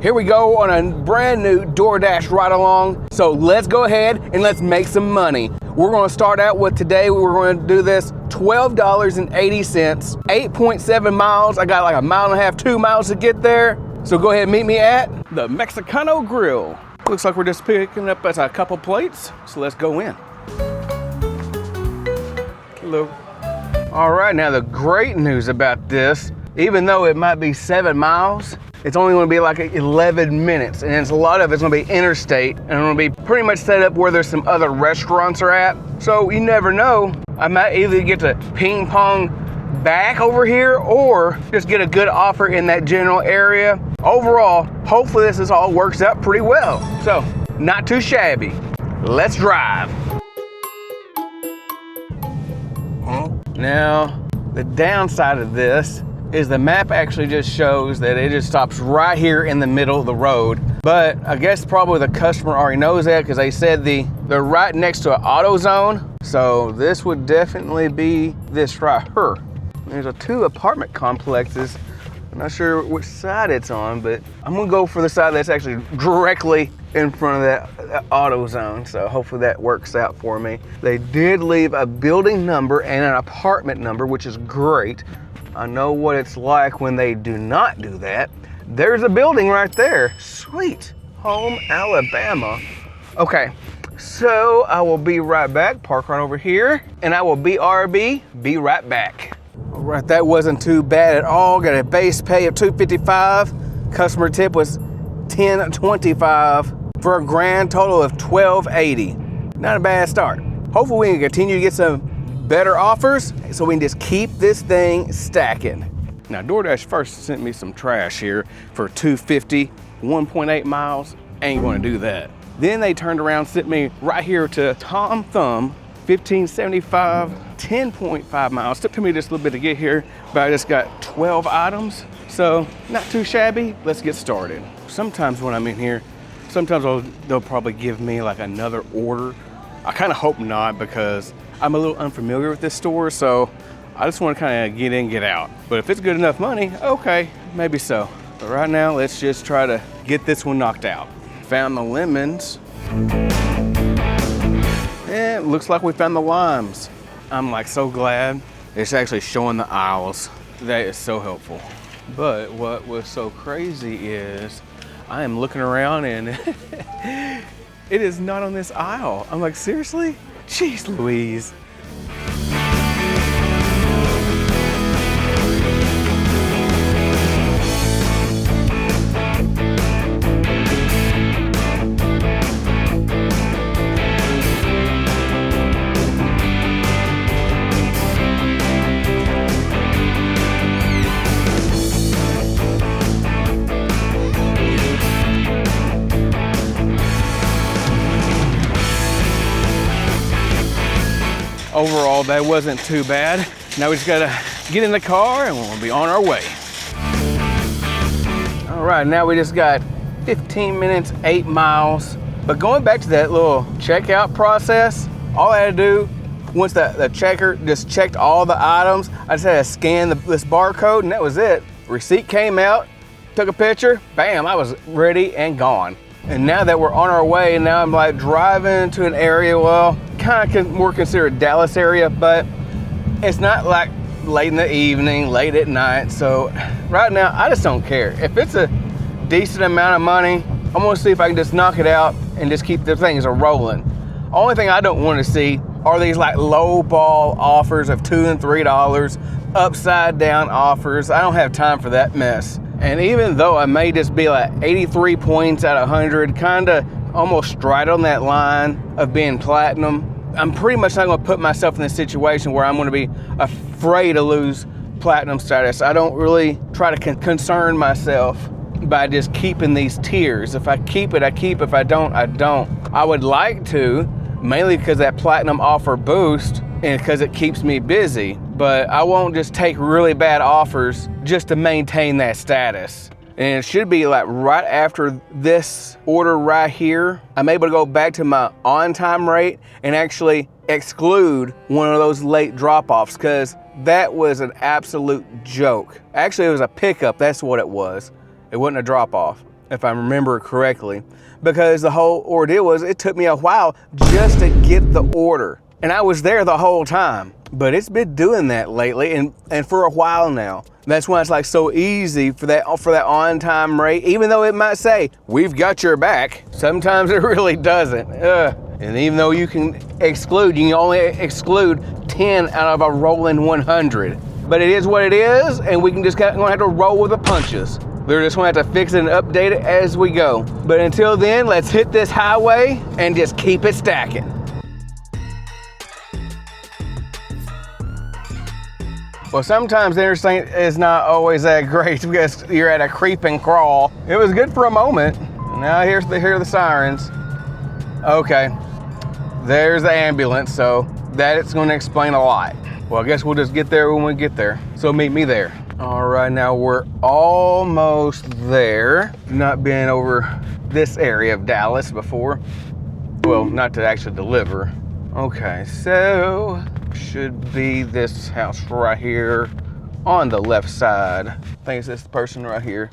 Here we go on a brand new Doordash ride along. So let's go ahead and let's make some money. We're gonna start out with today, we're gonna do this $12.80, 8.7 miles. I got like a mile and a half, 2 miles to get there. So go ahead and meet me at the Mexicano Grill. Looks like we're just picking up a couple plates. So let's go in. Hello. All right, now the great news about this, even though it might be 7 miles, it's only gonna be like 11 minutes, and a lot of it's gonna be interstate, and I'm gonna be pretty much set up where there's some other restaurants are at. So you never know, I might either get to ping pong back over here or just get a good offer in that general area. Overall, hopefully this all works out pretty well. So, not too shabby. Let's drive. Now, the downside of this is the map actually just shows that it just stops right here in the middle of the road. But I guess probably the customer already knows that because they said they're right next to an auto zone. So this would definitely be this right here. There's 2 apartment complexes. I'm not sure which side it's on, but I'm gonna go for the side that's actually directly in front of that auto zone. So hopefully that works out for me. They did leave a building number and an apartment number, which is great. I know what it's like when they do not do that. There's a building right there. Sweet. Home, Alabama. Okay, so I will be right back. Park right over here, and I will BRB, be right back. All right, that wasn't too bad at all. Got a base pay of $2.55. Customer tip was $10.25 for a grand total of $12.80. Not a bad start. Hopefully we can continue to get some better offers so we can just keep this thing stacking. Now DoorDash first sent me some trash here for $2.50, 1.8 miles. Ain't gonna do that. Then they turned around, sent me right here to Tom Thumb, $15.75, 10.5 miles. Took me just a little bit to get here, but I just got 12 items. So not too shabby. Let's get started. Sometimes when I'm in here, they'll probably give me like another order. I kind of hope not because I'm a little unfamiliar with this store, so I just want to kind of get in, get out. But if it's good enough money, okay, maybe so. But right now, let's just try to get this one knocked out. Found the lemons. And it looks like we found the limes. I'm like so glad it's actually showing the aisles. That is so helpful. But what was so crazy is I am looking around and it is not on this aisle. I'm like, seriously? Jeez Louise. Overall, that wasn't too bad. Now we just gotta get in the car and we'll be on our way. All right, now we just got 15 minutes, 8 miles. But going back to that little checkout process, all I had to do, once the checker just checked all the items, I just had to scan this barcode and that was it. Receipt came out, took a picture, bam, I was ready and gone. And now that we're on our way, now I'm like driving to an area, well, kind of more considered Dallas area, but it's not like late in the evening, late at night. So right now, I just don't care. If it's a decent amount of money, I'm gonna see if I can just knock it out and just keep the things rolling. Only thing I don't want to see are these like low ball offers of $2 and $3, upside down offers. I don't have time for that mess. And even though I may just be like 83 points out of 100, kind of almost right on that line of being platinum, I'm pretty much not gonna put myself in a situation where I'm gonna be afraid to lose platinum status. I don't really try to concern myself by just keeping these tiers. If I keep it, I keep. If I don't, I don't. I would like to, mainly because that platinum offer boost and because it keeps me busy, but I won't just take really bad offers just to maintain that status. And it should be like right after this order right here, I'm able to go back to my on-time rate and actually exclude one of those late drop-offs, because that was an absolute joke. Actually, it was a pickup, that's what it was. It wasn't a drop-off. if I remember correctly, because the whole ordeal was it took me a while just to get the order. And I was there the whole time, but it's been doing that lately and for a while now. That's why it's like so easy for that on-time rate, even though it might say, we've got your back. Sometimes it really doesn't. And even though you can only exclude 10 out of a rolling 100. But it is what it is, and we can just gonna have to roll with the punches. They're just gonna have to fix it and update it as we go. But until then, let's hit this highway and just keep it stacking. Well, sometimes the interstate is not always that great because you're at a creep and crawl. It was good for a moment. Now hear the sirens. Okay, there's the ambulance, so that's gonna explain a lot. Well, I guess we'll just get there when we get there. So meet me there. All right, now we're almost there. Not been over this area of Dallas before. Well, not to actually deliver. Okay, so should be this house right here on the left side. I think it's this person right here.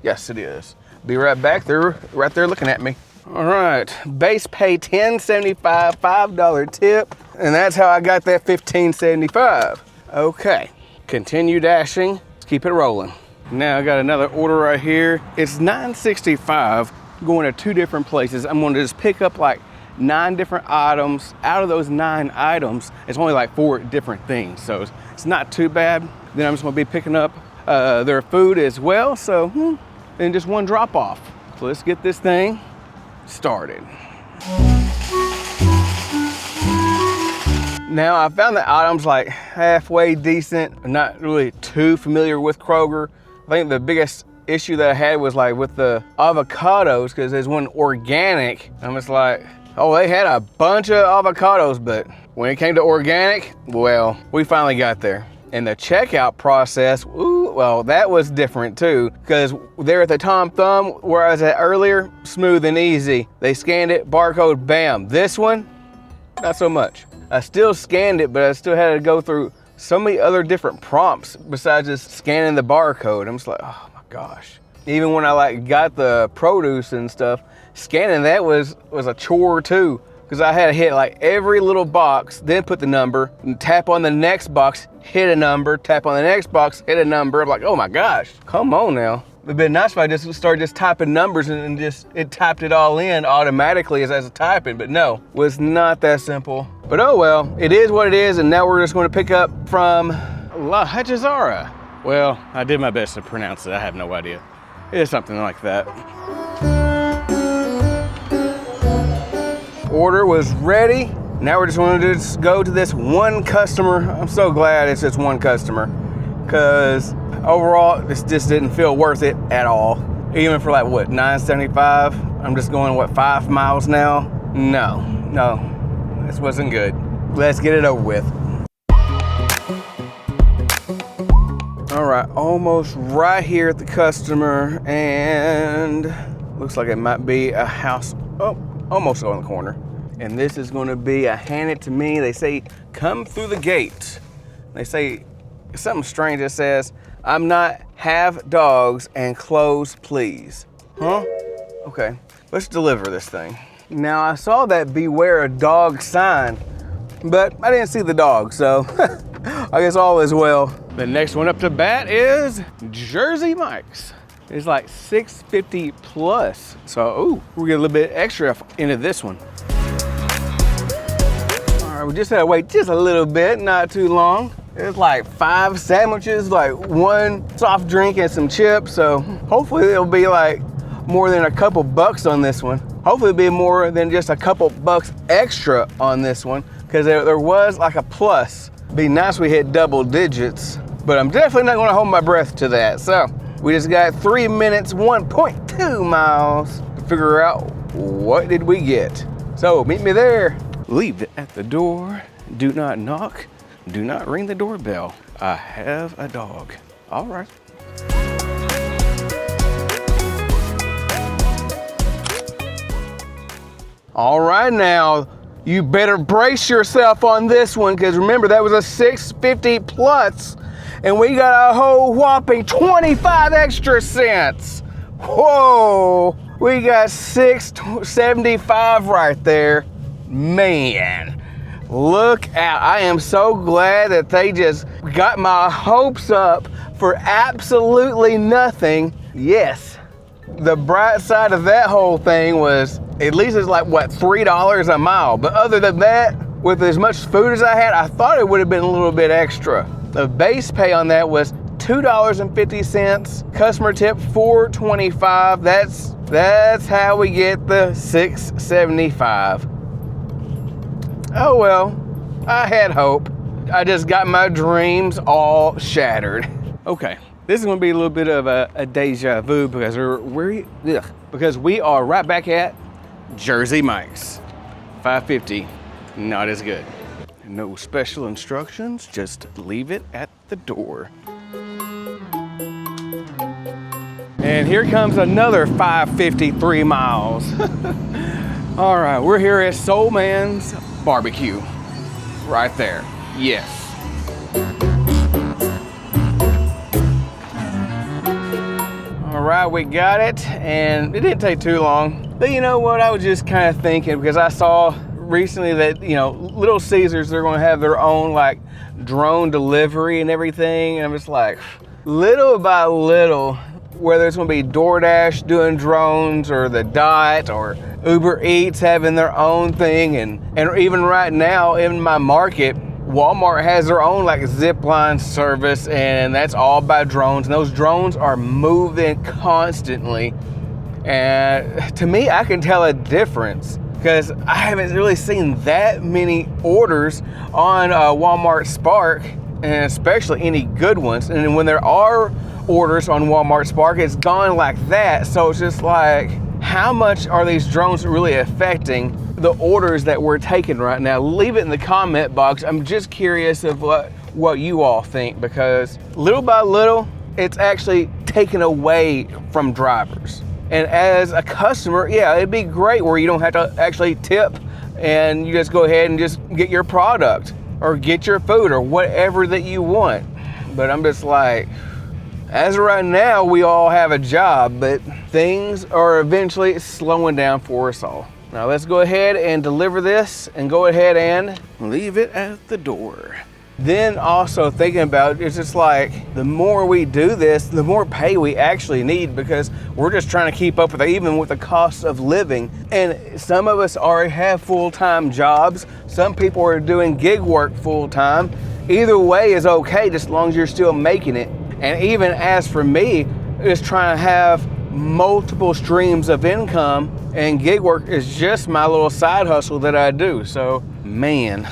Yes, it is. Be right back. They're right there looking at me. All right, base pay $10.75, $5 tip, and that's how I got that $15.75. Okay, continue dashing. Let's keep it rolling. Now I got another order right here. It's $9.65 going to 2 different places. I'm going to just pick up like 9 different items. Out of those 9 items, it's only like 4 different things, so it's not too bad. Then I'm just going to be picking up their food as well, so then just 1 drop off. So let's get this thing started. Now I found the items like halfway decent. I'm not really too familiar with Kroger. I think the biggest issue that I had was like with the avocados, because there's one organic. I'm just like, oh, they had a bunch of avocados, but when it came to organic, well, we finally got there. And the checkout process, ooh, well, that was different too, because there at the Tom Thumb, where I was at earlier, smooth and easy. They scanned it, barcode, bam. This one, not so much. I still scanned it, but I still had to go through so many other different prompts besides just scanning the barcode. I'm just like, oh my gosh. Even when I like got the produce and stuff, scanning that was a chore too, because I had to hit like every little box, then put the number, and tap on the next box, hit a number, tap on the next box, hit a number. I'm like, oh my gosh, come on now. It'd been nice if I just started typing numbers and it typed it all in automatically as I was typing, but no, was not that simple. But oh well, it is what it is, and now we're just going to pick up from La Hajazara. Well, I did my best to pronounce it. I have no idea. It is something like that. Order was ready. Now we're just going to just go to this one customer. I'm so glad it's just one customer, because overall this just didn't feel worth it at all. Even for like what, $9.75? I'm just going what, 5 miles now? No, this wasn't good. Let's get it over with. All right, almost right here at the customer, and looks like it might be a house. Oh, almost on the corner. And this is going to be a hand it to me. They say, come through the gate. They say something strange that says, I'm not have dogs and clothes, please. Huh? Okay, let's deliver this thing. Now I saw that beware a dog sign, but I didn't see the dog, so I guess all is well. The next one up to bat is Jersey Mike's. It's like $6.50 plus. So, ooh, we'll get a little bit extra into this one. All right, we just had to wait just a little bit, not too long. It's like 5 sandwiches, like 1 soft drink and some chips. So hopefully it'll be like more than a couple bucks on this one. Hopefully it'll be more than just a couple bucks extra on this one, because there was like a plus. Be nice we hit double digits, but I'm definitely not gonna hold my breath to that. So we just got 3 minutes, 1.2 miles to figure out what did we get. So meet me there. Leave it at the door. Do not knock. Do not ring the doorbell. I have a dog. All right. All right now, you better brace yourself on this one, because remember that was a $6.50 plus, and we got a whole whopping 25 extra cents. Whoa, we got $6.75 right there. Man, look out. I am so glad that they just got my hopes up for absolutely nothing. Yes, the bright side of that whole thing was at least it's like, what, $3 a mile. But other than that, with as much food as I had, I thought it would have been a little bit extra. The base pay on that was $2.50, customer tip $4.25. That's how we get the $6.75. Oh well, I had hope. I just got my dreams all shattered. Okay, this is gonna be a little bit of a deja vu because because we are right back at Jersey Mike's. $5.50, not as good. No special instructions, just leave it at the door. And here comes another 553 miles. All right, we're here at Soul Man's Barbecue. Right there, yes. All right, we got it, and it didn't take too long. But you know what, I was just kind of thinking, because I saw recently that, you know, Little Caesars, they're gonna have their own like drone delivery and everything, and I'm just like, little by little, whether it's gonna be Doordash doing drones or the Dot or Uber Eats having their own thing, and even right now in my market, Walmart has their own like zip line service, and that's all by drones, and those drones are moving constantly. And to me, I can tell a difference because I haven't really seen that many orders on Walmart Spark, and especially any good ones. And when there are orders on Walmart Spark, it's gone like that. So it's just like, how much are these drones really affecting the orders that we're taking right now? Leave it in the comment box. I'm just curious of what you all think, because little by little, it's actually taken away from drivers. And as a customer, yeah, it'd be great where you don't have to actually tip and you just go ahead and just get your product or get your food or whatever that you want. But I'm just like, as of right now, we all have a job, but things are eventually slowing down for us all. Now let's go ahead and deliver this and go ahead and leave it at the door. Then also thinking about it, it's just like, the more we do this, the more pay we actually need, because we're just trying to keep up with it, even with the cost of living. And some of us already have full-time jobs. Some people are doing gig work full-time. Either way is okay, just as long as you're still making it. And even as for me, just trying to have multiple streams of income, and gig work is just my little side hustle that I do. So, man,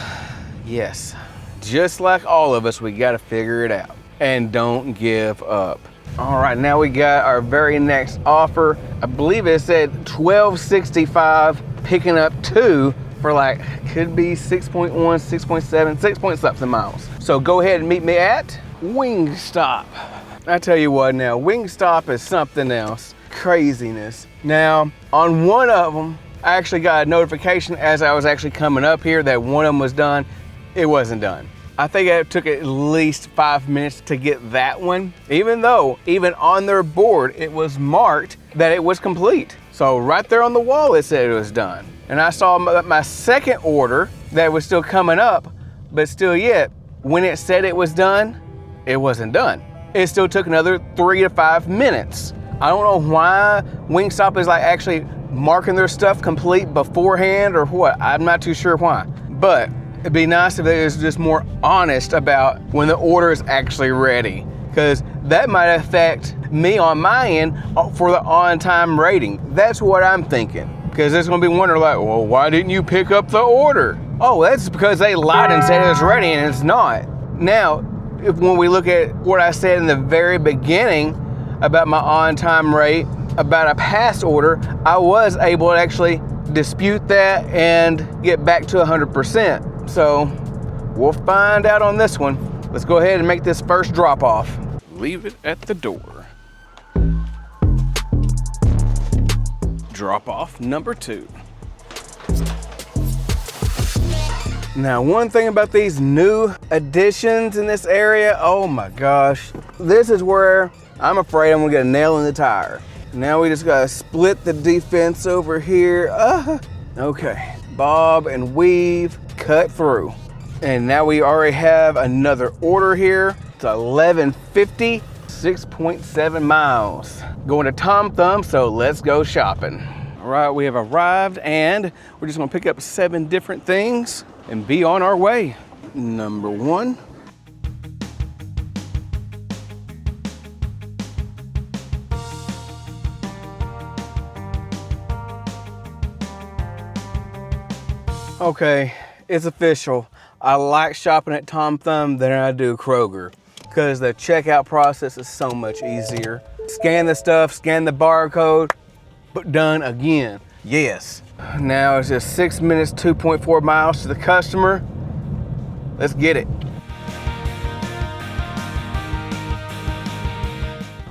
yes. Just like all of us, we got to figure it out and don't give up. All right, now we got our very next offer. I believe it said $12.65, picking up 2 for like, could be 6.1, 6.7, 6 point something miles. So go ahead and meet me at Wingstop. I tell you what now, Wingstop is something else. Craziness. Now, on one of them, I actually got a notification as I was actually coming up here that one of them was done. It wasn't done. I think it took at least 5 minutes to get that one, even though even on their board, it was marked that it was complete. So right there on the wall, it said it was done. And I saw my second order that was still coming up, but still yet, when it said it was done, it wasn't done. It still took another 3 to 5 minutes. I don't know why Wingstop is like actually marking their stuff complete beforehand or what. I'm not too sure why, but it'd be nice if they was just more honest about when the order is actually ready, because that might affect me on my end for the on-time rating. That's what I'm thinking, because it's gonna be wondering like, well, why didn't you pick up the order? Oh, that's because they lied and said it was ready and it's not. Now, when we look at what I said in the very beginning about my on-time rate, about a past order, I was able to actually dispute that and get back to 100%. So we'll find out on this one. Let's go ahead and make this first drop off. Leave it at the door. Drop off number 2. Now, one thing about these new additions in this area, oh my gosh, this is where I'm afraid I'm gonna get a nail in the tire. Now we just gotta split the defense over here. Okay, bob and weave, cut through. And now we already have another order here. It's 1150, 6.7 miles. Going to Tom Thumb, so let's go shopping. All right, we have arrived and we're just gonna pick up 7 different things and be on our way. Number 1. Okay, it's official. I like shopping at Tom Thumb than I do Kroger because the checkout process is so much easier. Scan the stuff, scan the barcode, but done again. Yes. Now it's just 6 minutes, 2.4 miles to the customer. Let's get it.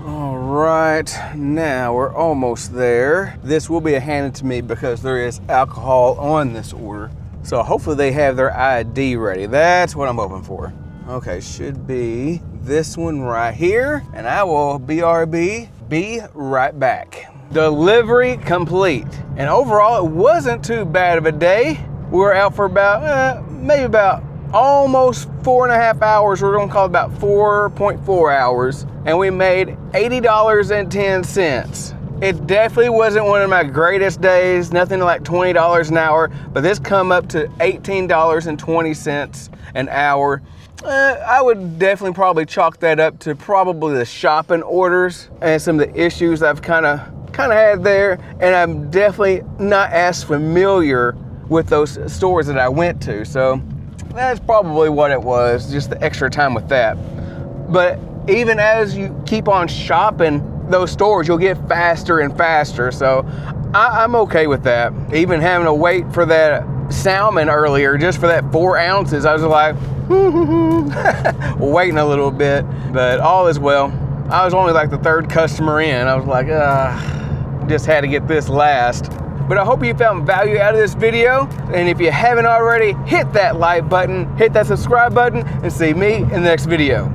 All right, now we're almost there. This will be handed to me because there is alcohol on this order. So hopefully they have their ID ready. That's what I'm hoping for. Okay, should be this one right here. And I will BRB, be right back. Delivery complete. And overall, it wasn't too bad of a day. We were out for about, maybe about almost 4.5 hours. We're gonna call it about 4.4 hours. And we made $80.10. It definitely wasn't one of my greatest days, nothing like $20 an hour, but this come up to $18.20 an hour. I would definitely probably chalk that up to probably the shopping orders and some of the issues I've kind of had there, and I'm definitely not as familiar with those stores that I went to, so that's probably what it was, just the extra time with that. But even as you keep on shopping those stores, you'll get faster and faster, so I'm okay with that. Even having to wait for that salmon earlier just for that 4 ounces, I was like waiting a little bit, but all is well. I was only like the 3rd customer in. I was like, just had to get this last. But I hope you found value out of this video, and if you haven't already, hit that like button, hit that subscribe button, and see me in the next video.